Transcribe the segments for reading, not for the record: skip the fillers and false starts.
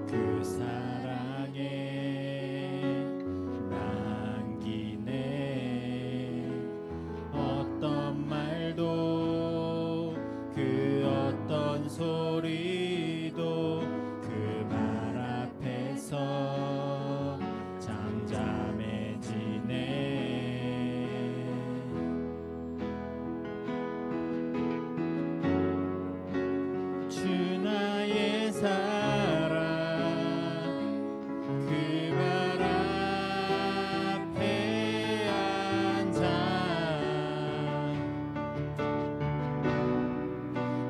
그 사랑에 남기네. 어떤 말도 그 어떤 소리도 그 말 앞에서 잠잠해지네. 주 나의 사랑 그 발 앞에 앉아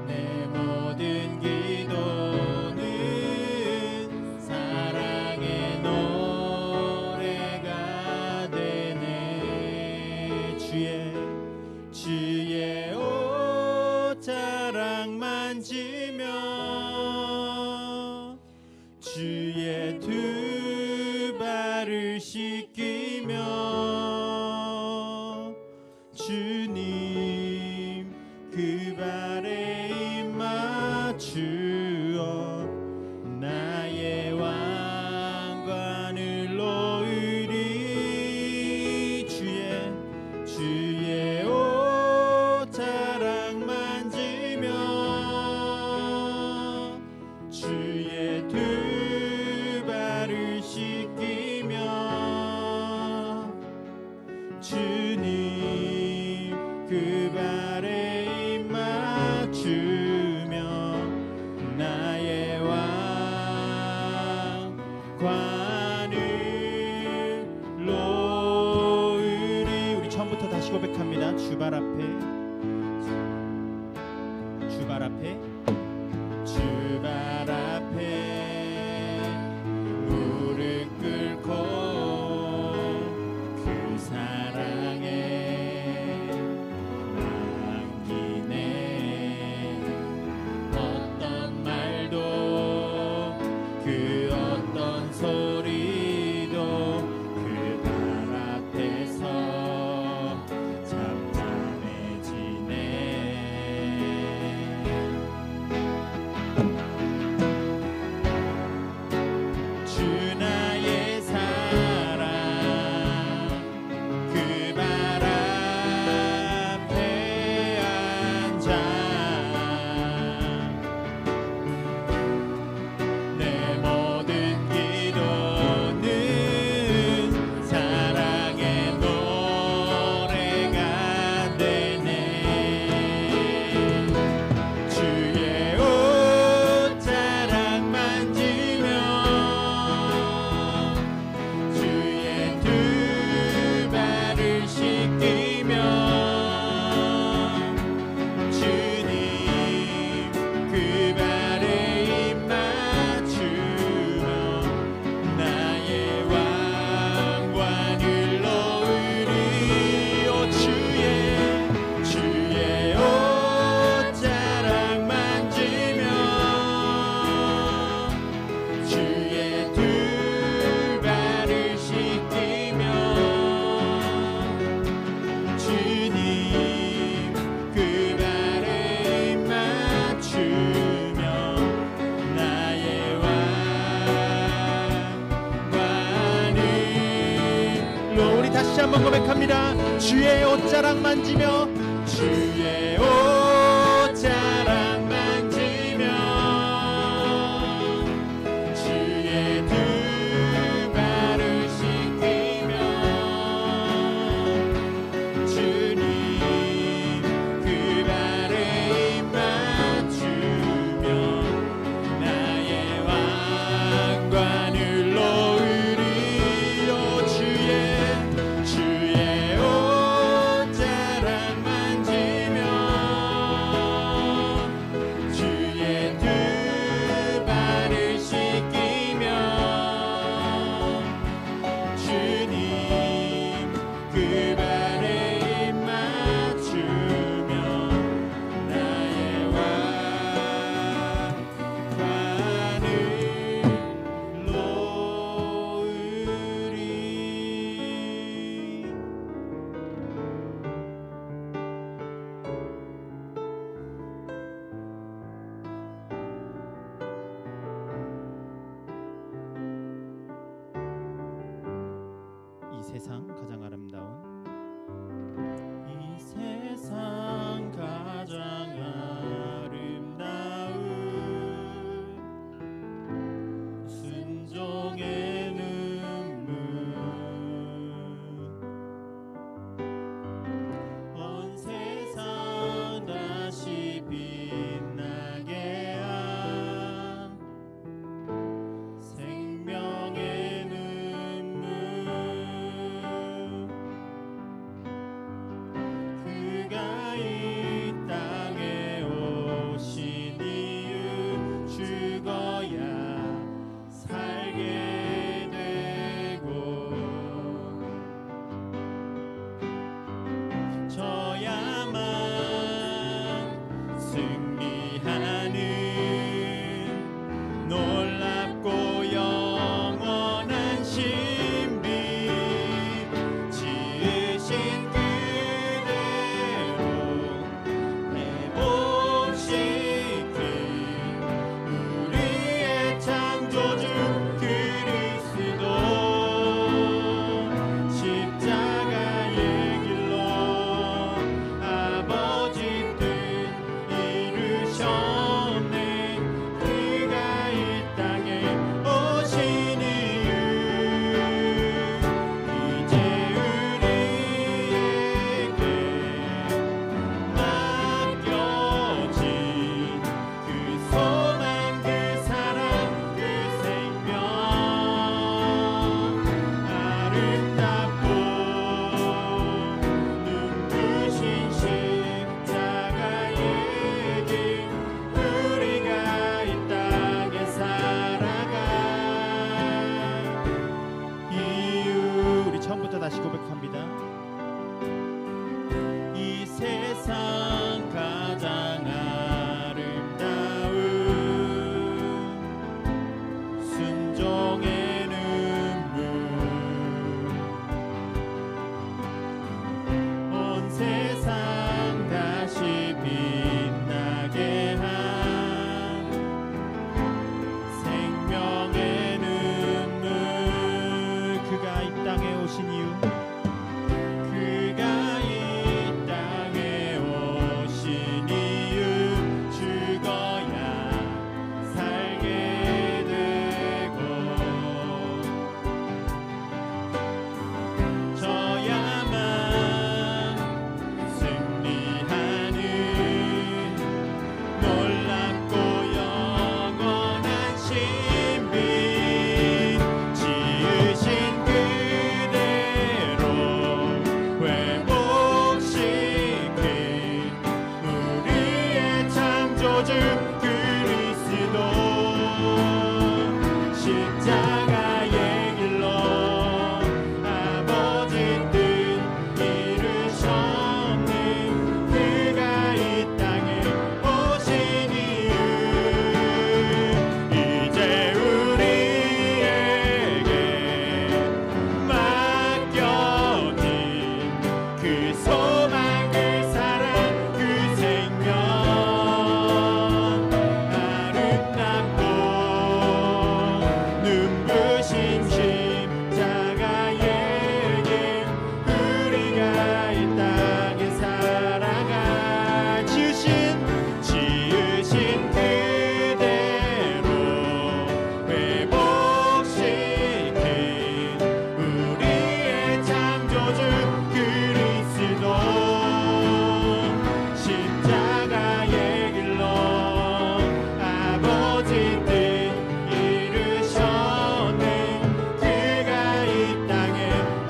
내 모든 기도는 사랑의 노래가 되네. 주의 옷자락 만지며 주의 두 발을 씻기며 주님 그 발에 입 맞추어 나의 왕관을 놓으리. 주의 옷자락 만지며 주의 두 발을 씻기며 주님 그 발에 입 맞추며 나의 왕관을 놓으리. 우리 처음부터 다시 고백합니다. 주 발 앞에 무릎 꿇고 그 사랑에 남기네. 어떤 말도 그 어떤 소리도 그 발 앞에서 잠잠해지네. 주 나의 사랑 그 발 앞에 앉아 내 모든 기도는 사랑의 노래가 되네. 주의 옷자락 만지며 주의 두 발을 씻기며 주님 그 발에 입 맞추며 나의 왕관을 놓으리. 오 주의 옷자락 만지며 주의 두 발을 씻기며 주님 그 발에 입 맞추며 나의 왕관을 우리 다시 한번 고백합니다. 주의 옷자락 만지며 주의 옷자락 만지며 주의 두 발을 씻기며 주님 그 발에 입 맞추며 나의 왕관을 놓으리. 오 주의 옷자락 만지며 세상 가장 아름다운 이 세상 가장 아름다운 순종의 눈물 온 세상 다시 빛나게 한 생명의 눈물 그가 이 땅에 오신 이유 죽어야 살게 되고 져야만 승리하는 놀랍고 영원한 신비 지으신 그대로 회복시킨 우리의 창조주 그리스도 십자가의 길로 아버지 뜻 이루셨네 그가 이 땅에 오신 이유 이제 우리에게 맡겨진 그 소망 그 사랑 그 생명 아름답고 눈부신 십자가의 길 우리가 이 땅에 살아가 이유 우리 처음부터 다시 고백합니다. 이 세상 가장 아름다운 순종의 눈물 온 세상 다시 빛나게 한 생명의 눈물 그가 이 땅에 오신 이유 그가 이 땅에 오신 이유 죽어야 살게 되고 져야만 승리하는 놀랍고 영원한 신비 지으신 그대로 회복시킨 우리의 창조주 그리스도 십자가의 길로 아버지 뜻 이루셨네 그가 이 땅에 오신 이유 이제 우리에게 맡겨진 그 소망 그 사랑 그 생명 아름답고 눈부신 십자가의 길 우리가 이 땅에 살아가 지으신 그대로 회복시킨 우리의 창조주 그리스도 십자가의 길로 아버지 뜻 이루셨네 그가 이 땅에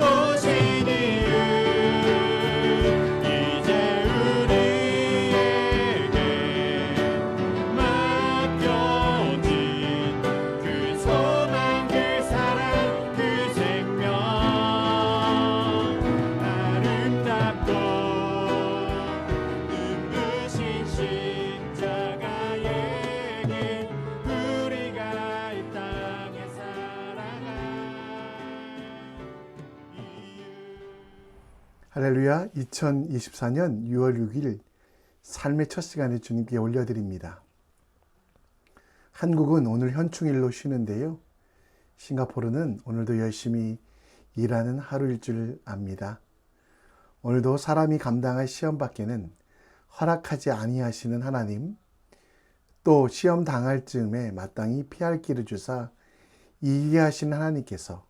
오신 이유 이제 우리에게 맡겨진 그 소망 그 사랑 그 생명 아름답고 눈부신 십자가의 길 우리가 이 땅에 살아가 이유 할렐루야. 2024년 6월 6일 삶의 첫 시간에 주님께 올려드립니다. 한국은 오늘 현충일로 쉬는데요. 싱가포르는 오늘도 열심히 일하는 하루일 줄 압니다. 오늘도 사람이 감당할 시험 밖에는 허락하지 아니하시는 하나님, 또 시험 당할 즈음에 마땅히 피할 길을 주사 이기게 하시는 하나님께서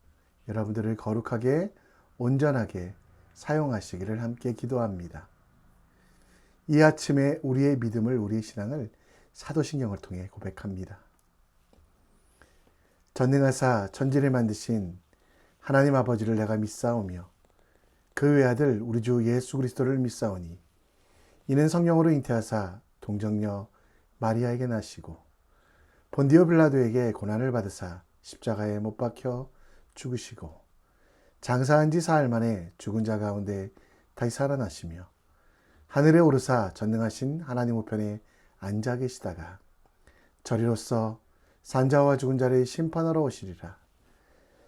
여러분들을 거룩하게 온전하게 사용하시기를 함께 기도합니다. 이 아침에 우리의 믿음을, 우리의 신앙을 사도신경을 통해 고백합니다. 전능하사 천지를 만드신 하나님 아버지를 내가 믿사오며 그 외아들 우리 주 예수 그리스도를 믿사오니 이는 성령으로 잉태하사 동정녀 마리아에게 나시고 본디오 빌라도에게 고난을 받으사 십자가에 못 박혀 죽으시고 장사한 지 사흘 만에 죽은 자 가운데 다시 살아나시며 하늘에 오르사 전능하신 하나님 우편에 앉아 계시다가 저리로서 산자와 죽은 자를 심판하러 오시리라.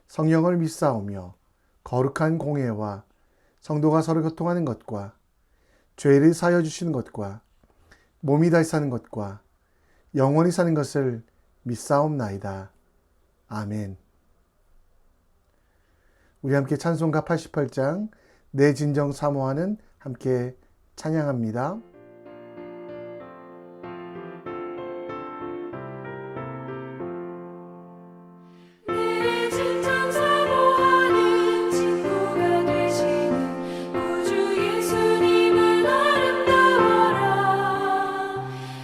성령을 믿사오며 거룩한 공회와 성도가 서로 교통하는 것과 죄를 사하여 주시는 것과 몸이 다시 사는 것과 영원히 사는 것을 믿사옵나이다. 아멘. 우리 함께 찬송가 88장 내 진정 사모하는 함께 찬양합니다. 내 진정 사모하는 친구가 되시는 우주 예수님은 아름다워라.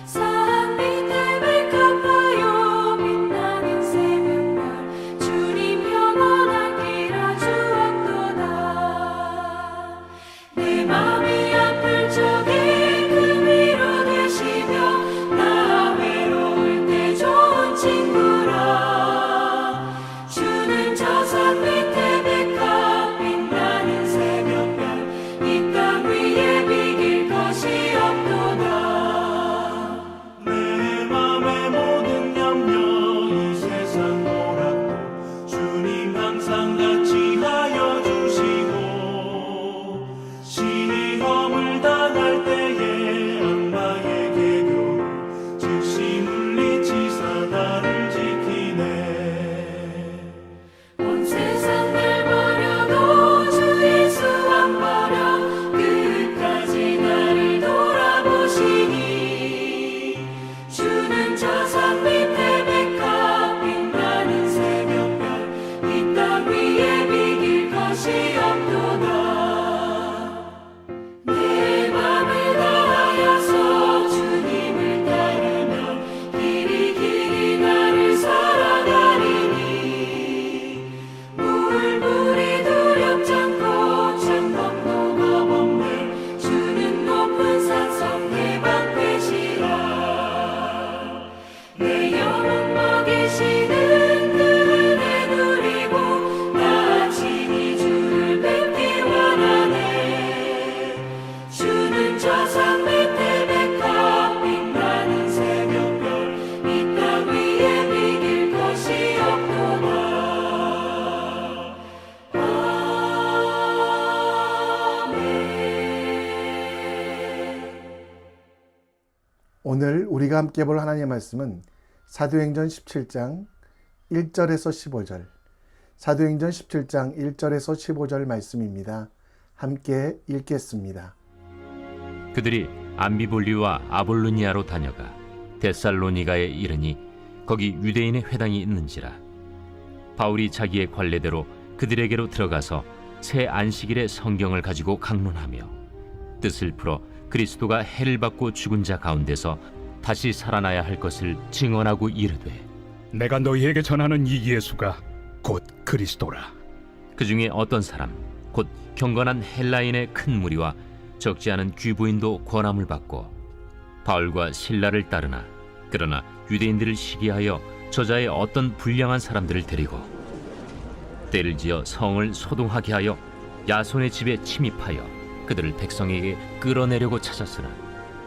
산 밑에 백합화요 빛나는 새벽별 주님 평온한 길 아주 없도다. 내 마음이 아플 적에 그 위로 되시며 나 외로울 때 좋은 친구라. 주는 저 산 밑에 백합 빛나는 새벽별 이 땅 위에 비길 것이 없도다. 내 맘의 모든 염려 이 세상 노랗고 주님 항상 같이 하여 주시고 시험을 당할 때에 악마의 계교 즉시 물리치사 나를 지키네. 온 세상 날 버려도 주 예수 안 버려 끝까지 나를 돌아보시니 주는 저 산 밑에 백합 빛나는 새벽별 이 땅 위에 비길 것이 없도다. 내 맘을 다하여서 주님을 따르면 길이 길이 나를 사랑하리니 물이 두렵지 않고 창검노가 없네. 주는 높은 산성 내 방패시라. 내 영혼 먹이시는 그 은혜 누리고 나 친히 주를 뵙길 원하네. 주는 저 산 밑에 백합 빛나는 새벽별 이 땅 위에 비길 것이 없도다. 오늘 우리가 함께 볼 하나님의 말씀은 사도행전 17장 1절에서 15절, 사도행전 17장 1절에서 15절 말씀입니다. 함께 읽겠습니다. 그들이 암비볼리와 아볼로니아로 다녀가 데살로니가에 이르니 거기 유대인의 회당이 있는지라. 바울이 자기의 관례대로 그들에게로 들어가서 새 안식일에 성경을 가지고 강론하며 뜻을 풀어 그리스도가 해를 받고 죽은 자 가운데서 다시 살아나야 할 것을 증언하고 이르되 내가 너희에게 전하는 이 예수가 곧 그리스도라. 그 중에 어떤 사람 곧 경건한 헬라인의 큰 무리와 적지 않은 귀부인도 권함을 받고 바울과 실라를 따르나 그러나 유대인들을 시기하여 저자의 어떤 불량한 사람들을 데리고 때를 지어 성을 소동하게 하여 야손의 집에 침입하여 그들을 백성에게 끌어내려고 찾았으나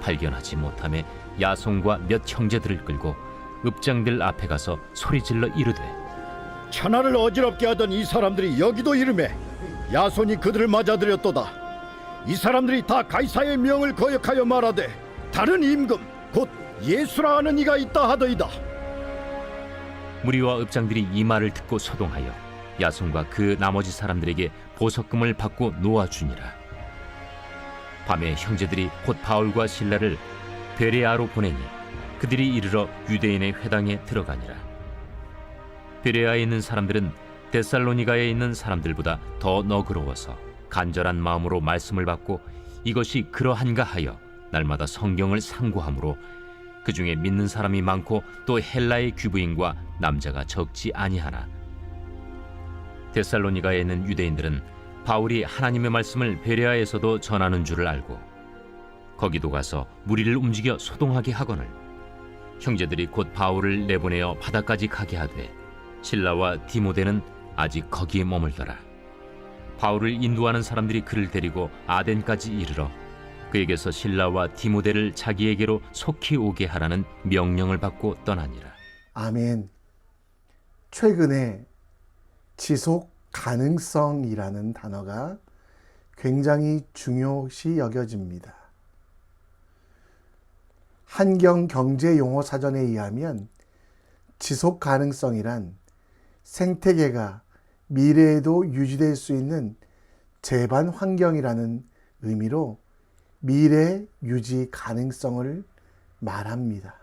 발견하지 못하며 야손과 몇 형제들을 끌고 읍장들 앞에 가서 소리질러 이르되 천하를 어지럽게 하던 이 사람들이 여기도 이르매 야손이 그들을 맞아들였도다. 이 사람들이 다 가이사의 명을 거역하여 말하되 다른 임금 곧 예수라 하는 이가 있다 하더이다. 무리와 읍장들이 이 말을 듣고 소동하여 야손과 그 나머지 사람들에게 보석금을 받고 놓아주니라. 밤에 형제들이 곧 바울과 실라를 베레아로 보내니 그들이 이르러 유대인의 회당에 들어가니라. 베레아에 있는 사람들은 데살로니가에 있는 사람들보다 더 너그러워서 간절한 마음으로 말씀을 받고 이것이 그러한가 하여 날마다 성경을 상고하므로 그 중에 믿는 사람이 많고 또 헬라의 귀부인과 남자가 적지 아니하나 데살로니가에 있는 유대인들은 바울이 하나님의 말씀을 베레아에서도 전하는 줄을 알고 거기도 가서 무리를 움직여 소동하게 하거늘 형제들이 곧 바울을 내보내어 바다까지 가게 하되 실라와 디모데는 아직 거기에 머물더라. 바울을 인도하는 사람들이 그를 데리고 아덴까지 이르러 그에게서 실라와 디모데를 자기에게로 속히 오게 하라는 명령을 받고 떠나니라. 아멘. 최근에 지속 가능성이라는 단어가 굉장히 중요시 여겨집니다. 한경 경제 용어 사전에 의하면 지속 가능성이란 생태계가 미래에도 유지될 수 있는 제반 환경이라는 의미로 미래 유지 가능성을 말합니다.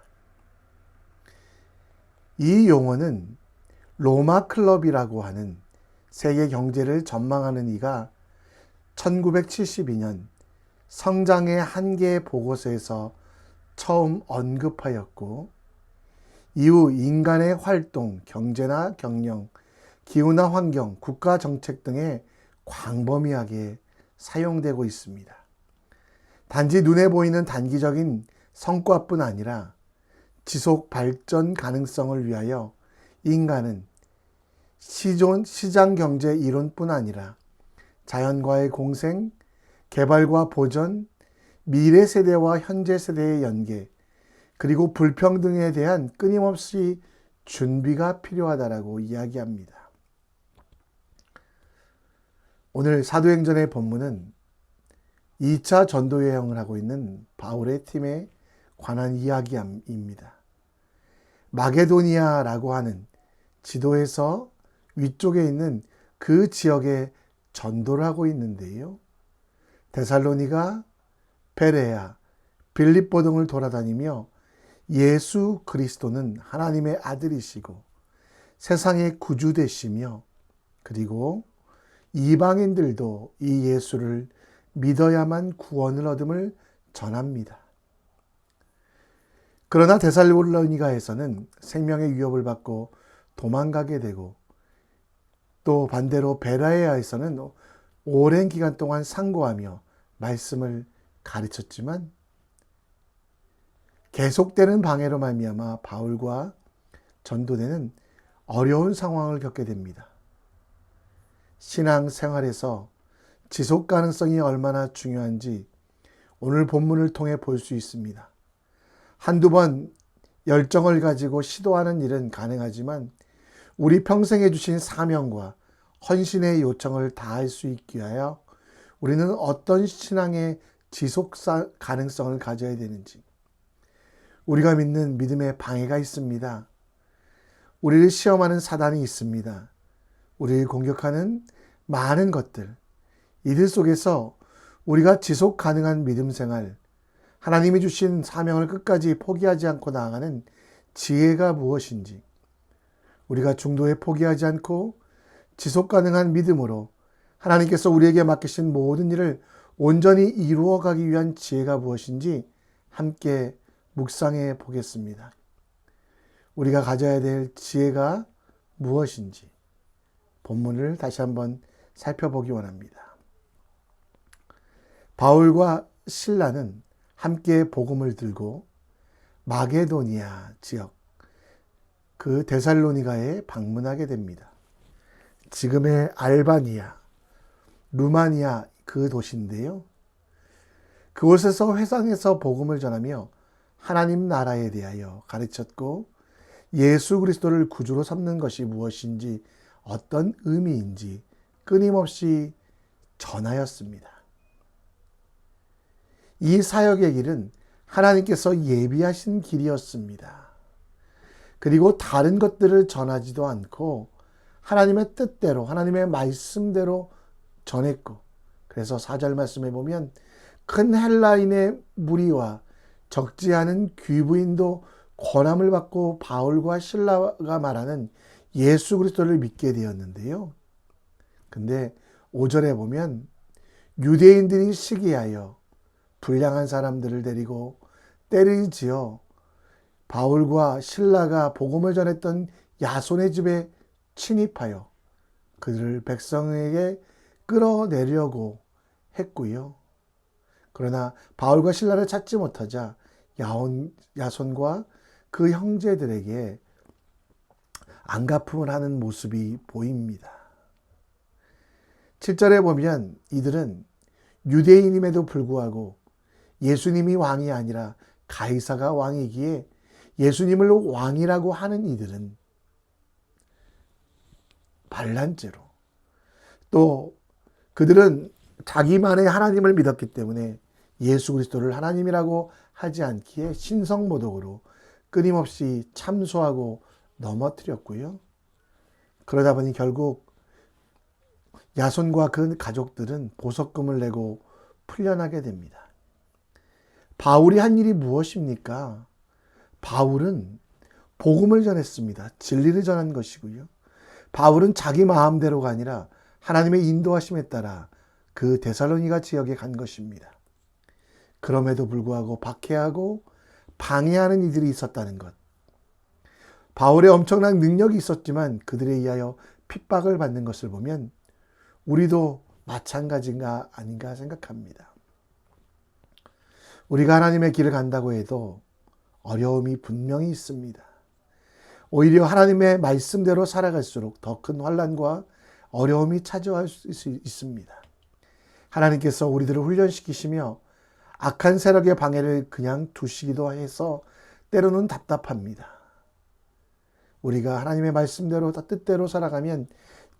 이 용어는 로마 클럽이라고 하는 세계 경제를 전망하는 이가 1972년 성장의 한계 보고서에서 처음 언급하였고 이후 인간의 활동, 경제나 경영, 기후나 환경, 국가 정책 등에 광범위하게 사용되고 있습니다. 단지 눈에 보이는 단기적인 성과뿐 아니라 지속 발전 가능성을 위하여 인간은 시장 경제 이론뿐 아니라 자연과의 공생, 개발과 보전, 미래 세대와 현재 세대의 연계, 그리고 불평등에 대한 끊임없이 준비가 필요하다라고 이야기합니다. 오늘 사도행전의 본문은 2차 전도 여행을 하고 있는 바울의 팀에 관한 이야기입니다. 마게도니아라고 하는 지도에서 위쪽에 있는 그 지역에 전도를 하고 있는데요. 데살로니가, 베레아, 빌립보 등을 돌아다니며 예수 그리스도는 하나님의 아들이시고 세상의 구주 되시며 그리고 이방인들도 이 예수를 믿어야만 구원을 얻음을 전합니다. 그러나 데살로니가에서는 생명의 위협을 받고 도망가게 되고 또 반대로 베레아에서는 오랜 기간 동안 상고하며 말씀을 가르쳤지만 계속되는 방해로 말미암아 바울과 전도대는 어려운 상황을 겪게 됩니다. 신앙 생활에서 지속 가능성이 얼마나 중요한지 오늘 본문을 통해 볼 수 있습니다. 한두 번 열정을 가지고 시도하는 일은 가능하지만 우리 평생에 주신 사명과 헌신의 요청을 다할 수 있기 위하여 우리는 어떤 신앙의 지속 가능성을 가져야 되는지, 우리가 믿는 믿음에 방해가 있습니다. 우리를 시험하는 사단이 있습니다. 우리를 공격하는 많은 것들, 이들 속에서 우리가 지속 가능한 믿음 생활, 하나님이 주신 사명을 끝까지 포기하지 않고 나아가는 지혜가 무엇인지, 우리가 중도에 포기하지 않고 지속 가능한 믿음으로 하나님께서 우리에게 맡기신 모든 일을 온전히 이루어가기 위한 지혜가 무엇인지 함께 묵상해 보겠습니다. 우리가 가져야 될 지혜가 무엇인지 본문을 다시 한번 살펴보기 원합니다. 바울과 실라는 함께 복음을 들고 마게도니아 지역, 그 데살로니가에 방문하게 됩니다. 지금의 알바니아, 루마니아 그 도시인데요. 그곳에서 회상에서 복음을 전하며 하나님 나라에 대하여 가르쳤고 예수 그리스도를 구주로 삼는 것이 무엇인지 어떤 의미인지 끊임없이 전하였습니다. 이 사역의 길은 하나님께서 예비하신 길이었습니다. 그리고 다른 것들을 전하지도 않고 하나님의 뜻대로 하나님의 말씀대로 전했고, 그래서 4절 말씀에 보면 큰 헬라인의 무리와 적지 않은 귀부인도 권함을 받고 바울과 실라가 말하는 예수 그리스도를 믿게 되었는데요. 근데 5절에 보면 유대인들이 시기하여 불량한 사람들을 데리고 때를 지어 바울과 실라가 복음을 전했던 야손의 집에 침입하여 그들을 백성에게 끌어내려고 했고요. 그러나 바울과 신라를 찾지 못하자 야손과 그 형제들에게 안갚음을 하는 모습이 보입니다. 7절에 보면 이들은 유대인임에도 불구하고 예수님이 왕이 아니라 가이사가 왕이기에 예수님을 왕이라고 하는 이들은 반란죄로, 또 그들은 자기만의 하나님을 믿었기 때문에 예수 그리스도를 하나님이라고 하지 않기에 신성모독으로 끊임없이 참소하고 넘어뜨렸고요. 그러다 보니 결국 야손과 그 가족들은 보석금을 내고 풀려나게 됩니다. 바울이 한 일이 무엇입니까? 바울은 복음을 전했습니다. 진리를 전한 것이고요. 바울은 자기 마음대로가 아니라 하나님의 인도하심에 따라 그 데살로니가 지역에 간 것입니다. 그럼에도 불구하고 박해하고 방해하는 이들이 있었다는 것. 바울의 엄청난 능력이 있었지만 그들에 의하여 핍박을 받는 것을 보면 우리도 마찬가지인가 아닌가 생각합니다. 우리가 하나님의 길을 간다고 해도 어려움이 분명히 있습니다. 오히려 하나님의 말씀대로 살아갈수록 더 큰 환난과 어려움이 찾아올 수 있습니다. 하나님께서 우리들을 훈련시키시며 악한 세력의 방해를 그냥 두시기도 해서 때로는 답답합니다. 우리가 하나님의 말씀대로 뜻대로 살아가면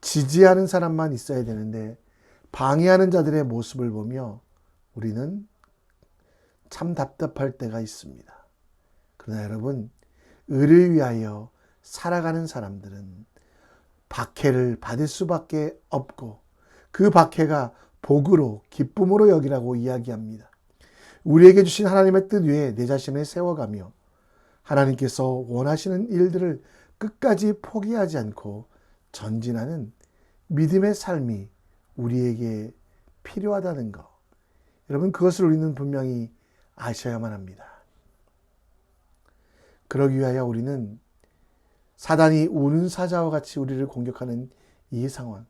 지지하는 사람만 있어야 되는데 방해하는 자들의 모습을 보며 우리는 참 답답할 때가 있습니다. 그러나 여러분, 의를 위하여 살아가는 사람들은 박해를 받을 수밖에 없고 그 박해가 복으로 기쁨으로 여기라고 이야기합니다. 우리에게 주신 하나님의 뜻 위에 내 자신을 세워가며 하나님께서 원하시는 일들을 끝까지 포기하지 않고 전진하는 믿음의 삶이 우리에게 필요하다는 것. 여러분, 그것을 우리는 분명히 아셔야만 합니다. 그러기 위하여 우리는 사단이 우는 사자와 같이 우리를 공격하는 이 상황.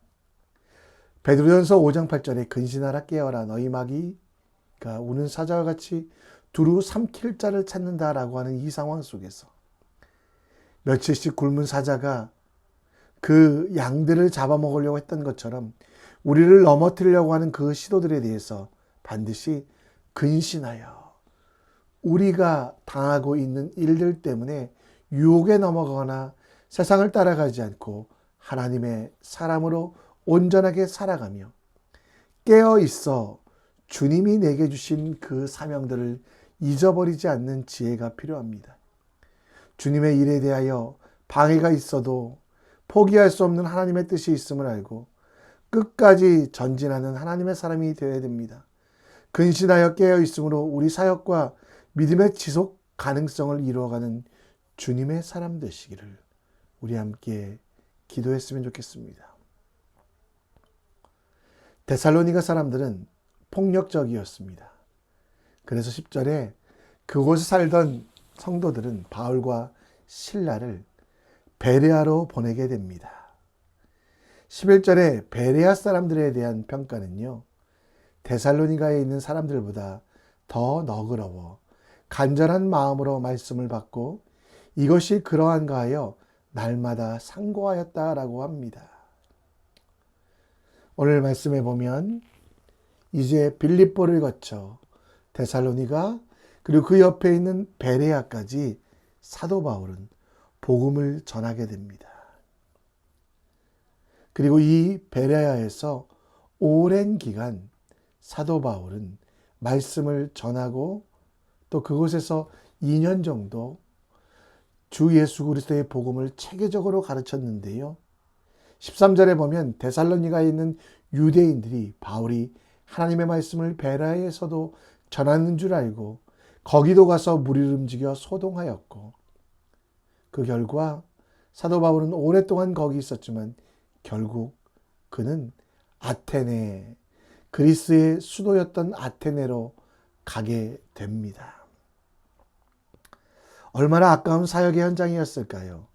베드로전서 5장 8절에 근신하라 깨어라 너희 마귀가 우는 사자와 같이 두루 삼킬 자를 찾는다라고 하는 이 상황 속에서 며칠씩 굶은 사자가 그 양들을 잡아먹으려고 했던 것처럼 우리를 넘어뜨리려고 하는 그 시도들에 대해서 반드시 근신하여 우리가 당하고 있는 일들 때문에 유혹에 넘어가거나 세상을 따라가지 않고 하나님의 사람으로 온전하게 살아가며 깨어 있어 주님이 내게 주신 그 사명들을 잊어버리지 않는 지혜가 필요합니다. 주님의 일에 대하여 방해가 있어도 포기할 수 없는 하나님의 뜻이 있음을 알고 끝까지 전진하는 하나님의 사람이 되어야 됩니다. 근신하여 깨어 있으므로 우리 사역과 믿음의 지속 가능성을 이루어가는 주님의 사람 되시기를 우리 함께 기도했으면 좋겠습니다. 데살로니가 사람들은 폭력적이었습니다. 그래서 10절에 그곳에 살던 성도들은 바울과 실라를 베레아로 보내게 됩니다. 11절에 베레아 사람들에 대한 평가는요, 데살로니가에 있는 사람들보다 더 너그러워 간절한 마음으로 말씀을 받고 이것이 그러한가 하여 날마다 상고하였다라고 합니다. 오늘 말씀에 보면 이제 빌립보를 거쳐 데살로니가 그리고 그 옆에 있는 베레아까지 사도 바울은 복음을 전하게 됩니다. 그리고 이 베레아에서 오랜 기간 사도 바울은 말씀을 전하고 또 그곳에서 2년 정도 주 예수 그리스도의 복음을 체계적으로 가르쳤는데요. 13절에 보면 데살로니가에 있는 유대인들이 바울이 하나님의 말씀을 베레아에서도 전하는 줄 알고 거기도 가서 무리를 움직여 소동하였고, 그 결과 사도 바울은 오랫동안 거기 있었지만 결국 그는 아테네, 그리스의 수도였던 아테네로 가게 됩니다. 얼마나 아까운 사역의 현장이었을까요?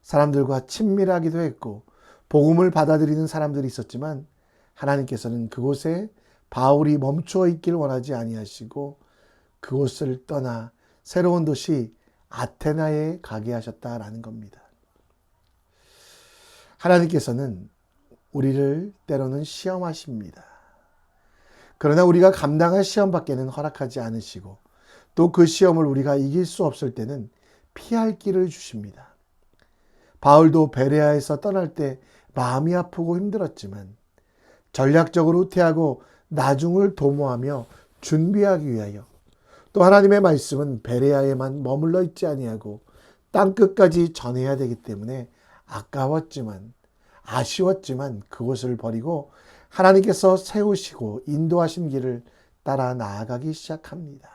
사람들과 친밀하기도 했고 복음을 받아들이는 사람들이 있었지만 하나님께서는 그곳에 바울이 멈추어 있길 원하지 아니하시고 그곳을 떠나 새로운 도시 아테나에 가게 하셨다라는 겁니다. 하나님께서는 우리를 때로는 시험하십니다. 그러나 우리가 감당할 시험밖에는 허락하지 않으시고 또 그 시험을 우리가 이길 수 없을 때는 피할 길을 주십니다. 바울도 베레아에서 떠날 때 마음이 아프고 힘들었지만 전략적으로 후퇴하고 나중을 도모하며 준비하기 위하여, 또 하나님의 말씀은 베레아에만 머물러 있지 아니하고 땅끝까지 전해야 되기 때문에 아까웠지만 아쉬웠지만 그곳을 버리고 하나님께서 세우시고 인도하신 길을 따라 나아가기 시작합니다.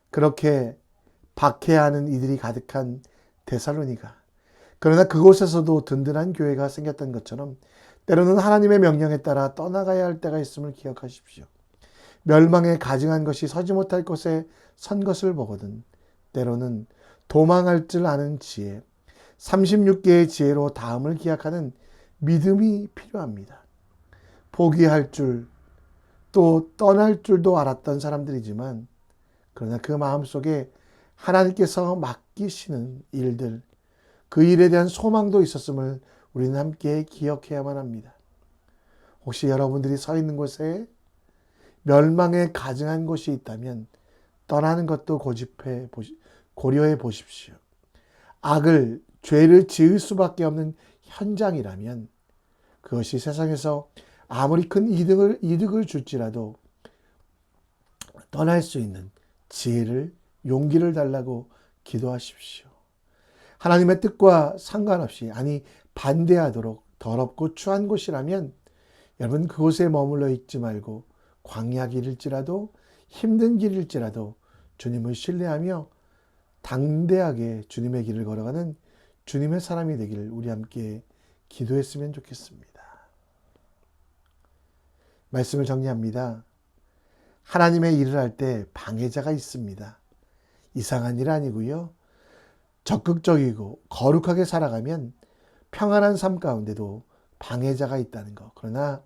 그렇게 박해하는 이들이 가득한 데살로니가, 그러나 그곳에서도 든든한 교회가 생겼던 것처럼 때로는 하나님의 명령에 따라 떠나가야 할 때가 있음을 기억하십시오. 멸망에 가증한 것이 서지 못할 곳에 선 것을 보거든 때로는 도망할 줄 아는 지혜, 36개의 지혜로 다음을 기약하는 믿음이 필요합니다. 포기할 줄, 또 떠날 줄도 알았던 사람들이지만 그러나 그 마음속에 하나님께서 맡기시는 일들, 그 일에 대한 소망도 있었음을 우리는 함께 기억해야만 합니다. 혹시 여러분들이 서 있는 곳에 멸망에 가증한 곳이 있다면 떠나는 것도 고려해 보십시오. 악을, 죄를 지을 수밖에 없는 현장이라면 그것이 세상에서 아무리 큰 이득을 줄지라도 떠날 수 있는 지혜를, 용기를 달라고 기도하십시오. 하나님의 뜻과 상관없이, 아니 반대하도록 더럽고 추한 곳이라면 여러분 그곳에 머물러 있지 말고 광야 길일지라도 힘든 길일지라도 주님을 신뢰하며 당대하게 주님의 길을 걸어가는 주님의 사람이 되기를 우리 함께 기도했으면 좋겠습니다. 말씀을 정리합니다. 하나님의 일을 할 때 방해자가 있습니다. 이상한 일 아니고요. 적극적이고 거룩하게 살아가면 평안한 삶 가운데도 방해자가 있다는 것. 그러나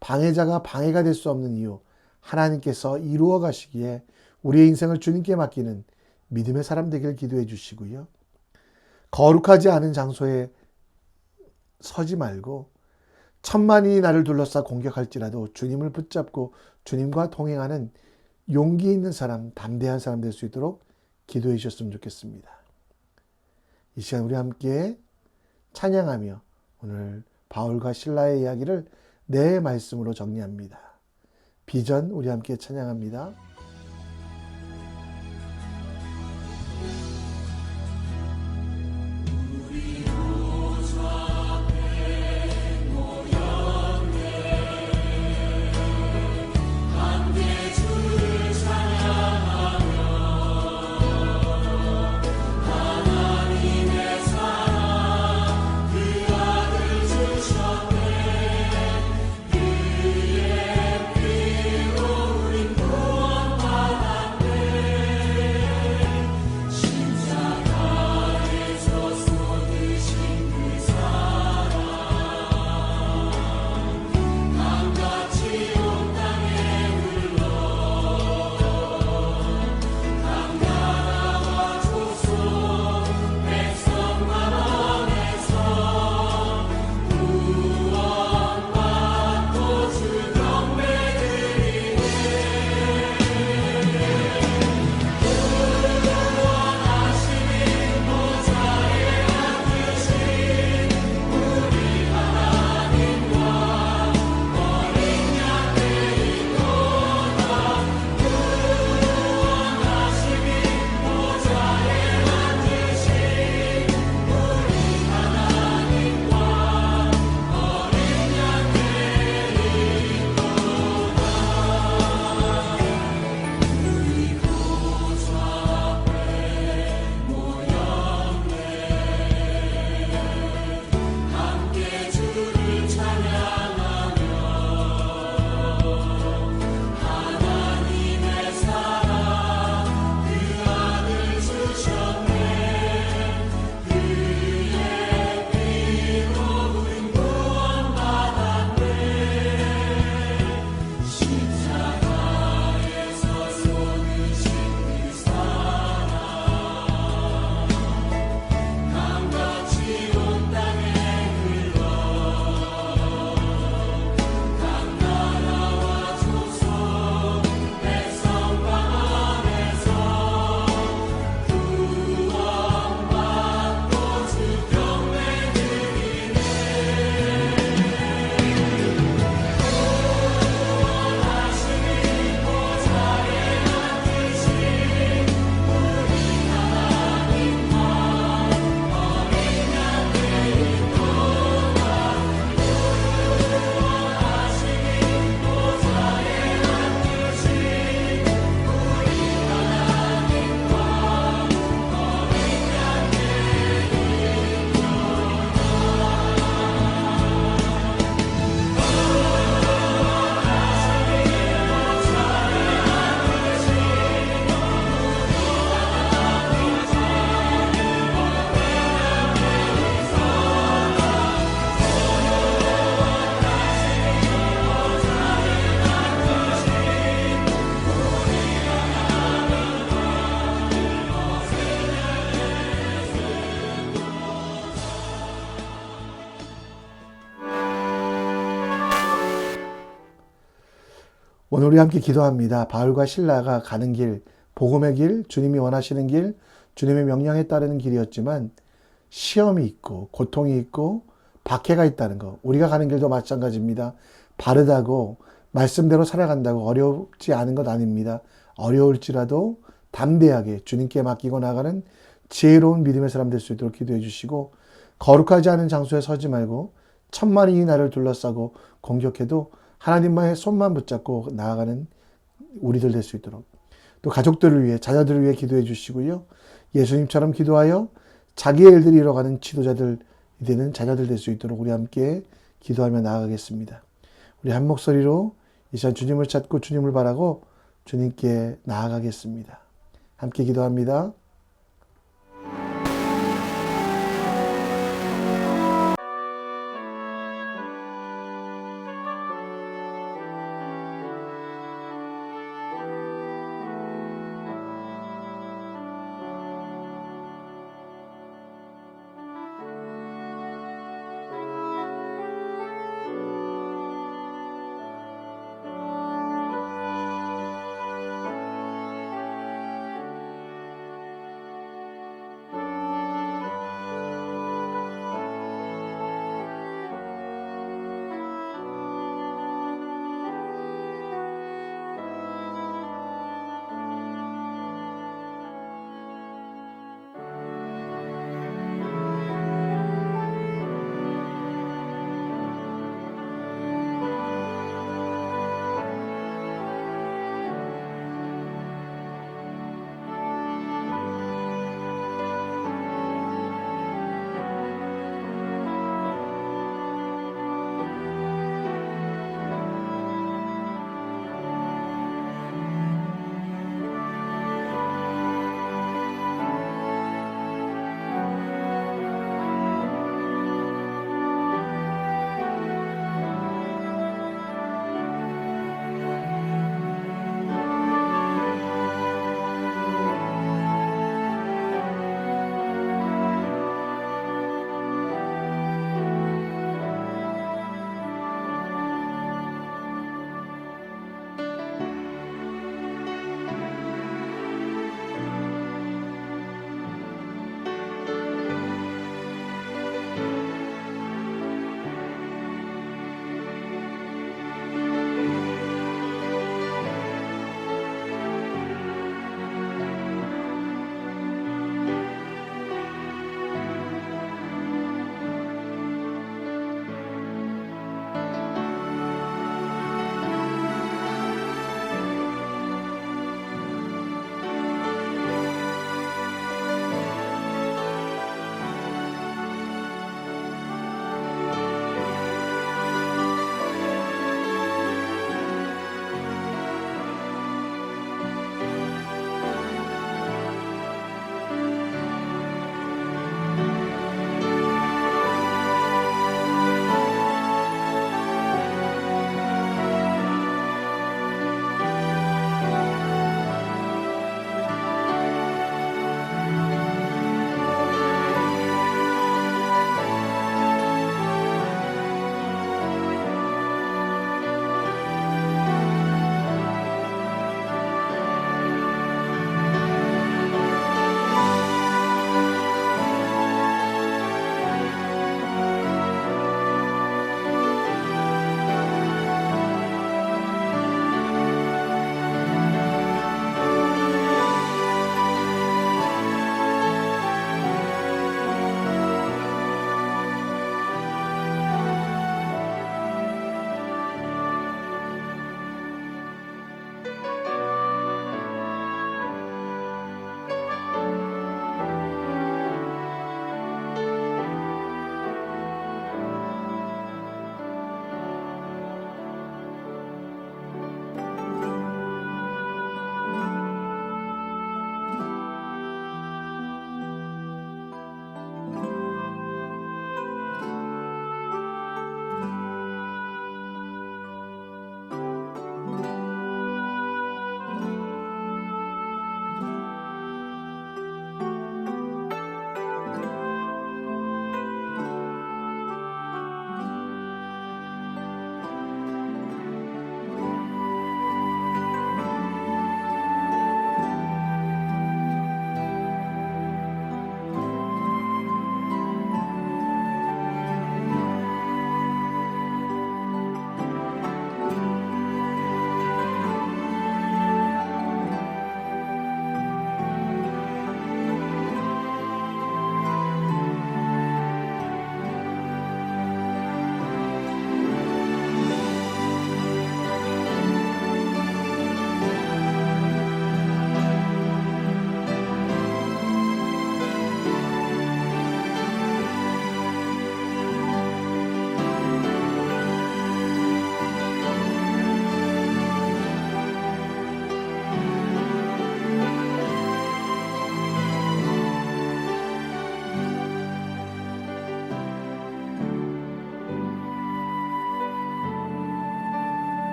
방해자가 방해가 될 수 없는 이유, 하나님께서 이루어 가시기에 우리의 인생을 주님께 맡기는 믿음의 사람 되기를 기도해 주시고요. 거룩하지 않은 장소에 서지 말고 천만이 나를 둘러싸 공격할지라도 주님을 붙잡고 주님과 동행하는 용기 있는 사람, 담대한 사람 될 수 있도록 기도해 주셨으면 좋겠습니다. 이 시간 우리 함께 찬양하며 오늘 바울과 실라의 이야기를 내 말씀으로 정리합니다. 비전 우리 함께 찬양합니다. 우린 구원 오늘 우리 함께 기도합니다. 바울과 실라가 가는 길, 복음의 길, 주님이 원하시는 길, 주님의 명령에 따르는 길이었지만 시험이 있고 고통이 있고 박해가 있다는 것. 우리가 가는 길도 마찬가지입니다. 바르다고 말씀대로 살아간다고 어렵지 않은 것 아닙니다. 어려울지라도 담대하게 주님께 맡기고 나가는 지혜로운 믿음의 사람 될 수 있도록 기도해 주시고, 거룩하지 않은 장소에 서지 말고 천만이 나를 둘러싸고 공격해도 하나님만의 손만 붙잡고 나아가는 우리들 될 수 있도록, 또 가족들을 위해, 자녀들을 위해 기도해 주시고요. 예수님처럼 기도하여 자기의 일들을 이뤄가는 지도자들이 되는 자녀들 될 수 있도록 우리 함께 기도하며 나아가겠습니다. 우리 한 목소리로 이 시간 주님을 찾고 주님을 바라고 주님께 나아가겠습니다. 함께 기도합니다.